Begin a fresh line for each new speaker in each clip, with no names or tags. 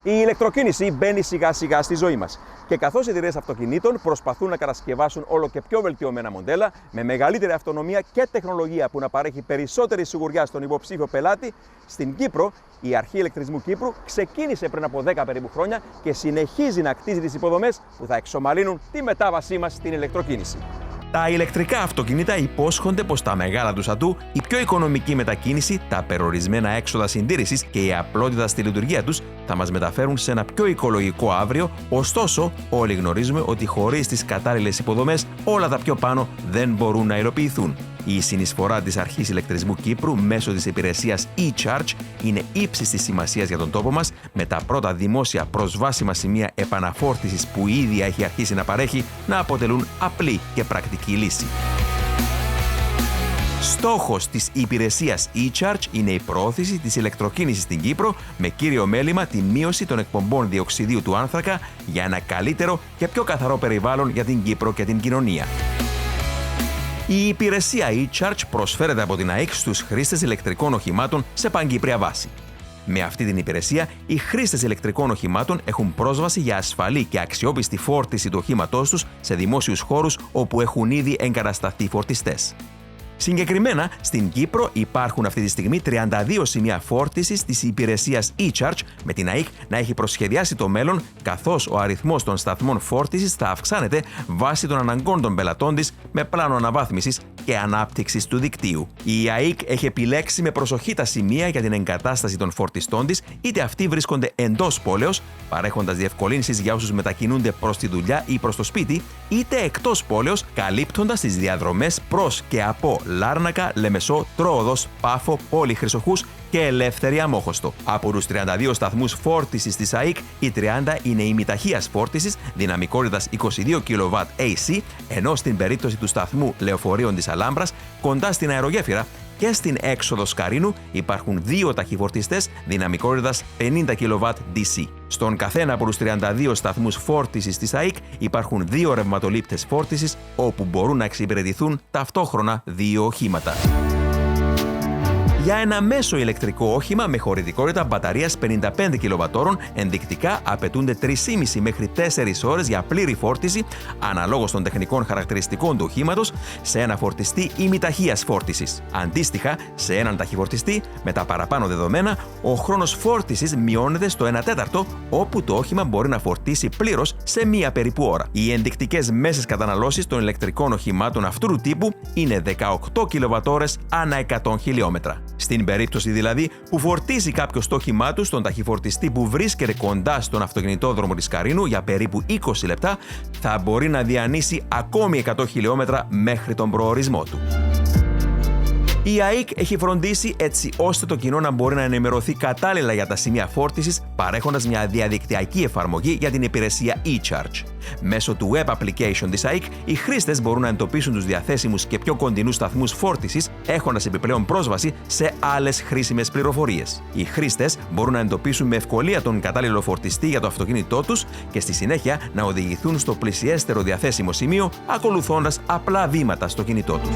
Η ηλεκτροκίνηση μπαίνει σιγά σιγά στη ζωή μας. Και καθώς οι εταιρείες αυτοκινήτων προσπαθούν να κατασκευάσουν όλο και πιο βελτιωμένα μοντέλα, με μεγαλύτερη αυτονομία και τεχνολογία που να παρέχει περισσότερη σιγουριά στον υποψήφιο πελάτη, στην Κύπρο η Αρχή Ηλεκτρισμού Κύπρου ξεκίνησε πριν από 10 περίπου χρόνια και συνεχίζει να κτίζει τις υποδομές που θα εξομαλύνουν τη μετάβασή μας στην ηλεκτροκίνηση. Τα ηλεκτρικά αυτοκίνητα υπόσχονται πως τα μεγάλα τους ατού, η πιο οικονομική μετακίνηση, τα περιορισμένα έξοδα συντήρησης και η απλότητα στη λειτουργία τους θα μας μεταφέρουν σε ένα πιο οικολογικό αύριο, ωστόσο όλοι γνωρίζουμε ότι χωρίς τις κατάλληλες υποδομές όλα τα πιο πάνω δεν μπορούν να υλοποιηθούν. Η συνεισφορά της Αρχής Ηλεκτρισμού Κύπρου μέσω της υπηρεσίας e-Charge είναι ύψης της σημασίας για τον τόπο μας, με τα πρώτα δημόσια προσβάσιμα σημεία επαναφόρτισης που ήδη έχει αρχίσει να παρέχει να αποτελούν απλή και πρακτική λύση. Στόχος της υπηρεσίας e-Charge είναι η προώθηση της ηλεκτροκίνησης στην Κύπρο, με κύριο μέλημα τη μείωση των εκπομπών διοξιδίου του άνθρακα για ένα καλύτερο και πιο καθαρό περιβάλλον για την Κύπρο και την κοινωνία. Η υπηρεσία e-Charge προσφέρεται από την ΑΕΚ στους χρήστες ηλεκτρικών οχημάτων σε παγκύπρια βάση. Με αυτή την υπηρεσία, οι χρήστες ηλεκτρικών οχημάτων έχουν πρόσβαση για ασφαλή και αξιόπιστη φόρτιση του οχήματός τους σε δημόσιους χώρους όπου έχουν ήδη εγκατασταθεί φορτιστές. Συγκεκριμένα, στην Κύπρο υπάρχουν αυτή τη στιγμή 32 σημεία φόρτισης της υπηρεσίας e-Charge, με την ΑΕΚ να έχει προσχεδιάσει το μέλλον, καθώς ο αριθμός των σταθμών φόρτισης θα αυξάνεται βάσει των αναγκών των πελατών της, με πλάνο αναβάθμισης και ανάπτυξης του δικτύου. Η ΑΕΚ έχει επιλέξει με προσοχή τα σημεία για την εγκατάσταση των φορτιστών της, είτε αυτοί βρίσκονται εντός πόλεως, παρέχοντας διευκολύνσεις για όσους μετακινούνται προς τη δουλειά ή προς το σπίτι, είτε εκτός πόλεως, καλύπτοντας τις διαδρομές προς και από Λάρνακα, Λεμεσό, Τρόοδος, Πάφο, Πόλη Χρυσοχούς και Ελεύθερη Αμόχωστο. Από τους 32 σταθμούς φόρτισης της ΑΕΚ, οι 30 είναι ημιταχείας φόρτισης δυναμικότητας 22 kW AC, ενώ στην περίπτωση του σταθμού Λεωφορείων της Αλάμπρας, κοντά στην αερογέφυρα και στην έξοδο Σκαρίνου, υπάρχουν 2 ταχυφορτιστές δυναμικότητας 50 kW DC. Στον καθένα από τους 32 σταθμούς φόρτισης της ΑΕΚ υπάρχουν 2 ρευματολήπτες φόρτισης, όπου μπορούν να εξυπηρετηθούν ταυτόχρονα 2 οχήματα. Για ένα μέσο ηλεκτρικό όχημα με χωρητικότητα μπαταρίας 55 kWh, ενδεικτικά απαιτούνται 3,5 μέχρι 4 ώρες για πλήρη φόρτιση, αναλόγως των τεχνικών χαρακτηριστικών του οχήματος, σε ένα φορτιστή ημιταχείας φόρτισης. Αντίστοιχα, σε έναν ταχυφορτιστή, με τα παραπάνω δεδομένα, ο χρόνος φόρτισης μειώνεται στο 1/4, όπου το όχημα μπορεί να φορτίσει πλήρως σε μία περίπου ώρα. Οι ενδεικτικές μέσες καταναλώσεις των ηλεκτρικών οχημάτων αυτού του τύπου είναι 18 kWh ανά 100 χιλιόμετρα. Στην περίπτωση δηλαδή που φορτίζει κάποιος το όχημά του στον ταχυφορτιστή που βρίσκεται κοντά στον αυτοκινητόδρομο της Καρίνου για περίπου 20 λεπτά, θα μπορεί να διανύσει ακόμη 100 χιλιόμετρα μέχρι τον προορισμό του. Η ΑΕΚ έχει φροντίσει έτσι ώστε το κοινό να μπορεί να ενημερωθεί κατάλληλα για τα σημεία φόρτισης, παρέχοντας μια διαδικτυακή εφαρμογή για την υπηρεσία e-Charge. Μέσω του web application της ΑΕΚ, οι χρήστες μπορούν να εντοπίσουν τους διαθέσιμους και πιο κοντινούς σταθμούς φόρτισης, έχοντας επιπλέον πρόσβαση σε άλλες χρήσιμες πληροφορίες. Οι χρήστες μπορούν να εντοπίσουν με ευκολία τον κατάλληλο φορτιστή για το αυτοκίνητό τους και στη συνέχεια να οδηγηθούν στο πλησιέστερο διαθέσιμο σημείο, ακολουθώντας απλά βήματα στο κινητό τους.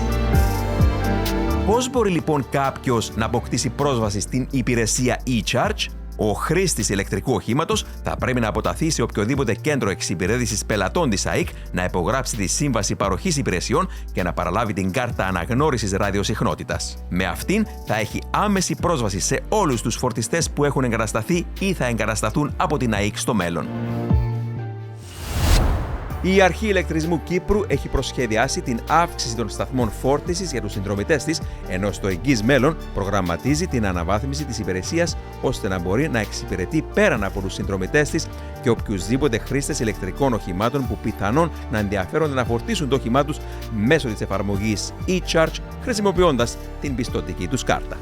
Πώς μπορεί λοιπόν κάποιος να αποκτήσει πρόσβαση στην υπηρεσία e-Charge? Ο χρήστης ηλεκτρικού οχήματος θα πρέπει να αποταθεί σε οποιοδήποτε κέντρο εξυπηρέτησης πελατών της ΑΕΚ, να υπογράψει τη σύμβαση παροχής υπηρεσιών και να παραλάβει την κάρτα αναγνώρισης ραδιοσυχνότητας. Με αυτήν θα έχει άμεση πρόσβαση σε όλους τους φορτιστές που έχουν εγκατασταθεί ή θα εγκατασταθούν από την ΑΕΚ στο μέλλον. Η Αρχή Ηλεκτρισμού Κύπρου έχει προσχεδιάσει την αύξηση των σταθμών φόρτισης για τους συνδρομητές της, ενώ στο εγγύς μέλλον προγραμματίζει την αναβάθμιση της υπηρεσίας ώστε να μπορεί να εξυπηρετεί πέραν από τους συνδρομητές της και οποιουσδήποτε χρήστες ηλεκτρικών οχημάτων που πιθανόν να ενδιαφέρονται να φορτίσουν το όχημά τους μέσω της εφαρμογής e-Charge, χρησιμοποιώντας την πιστωτική τους κάρτα.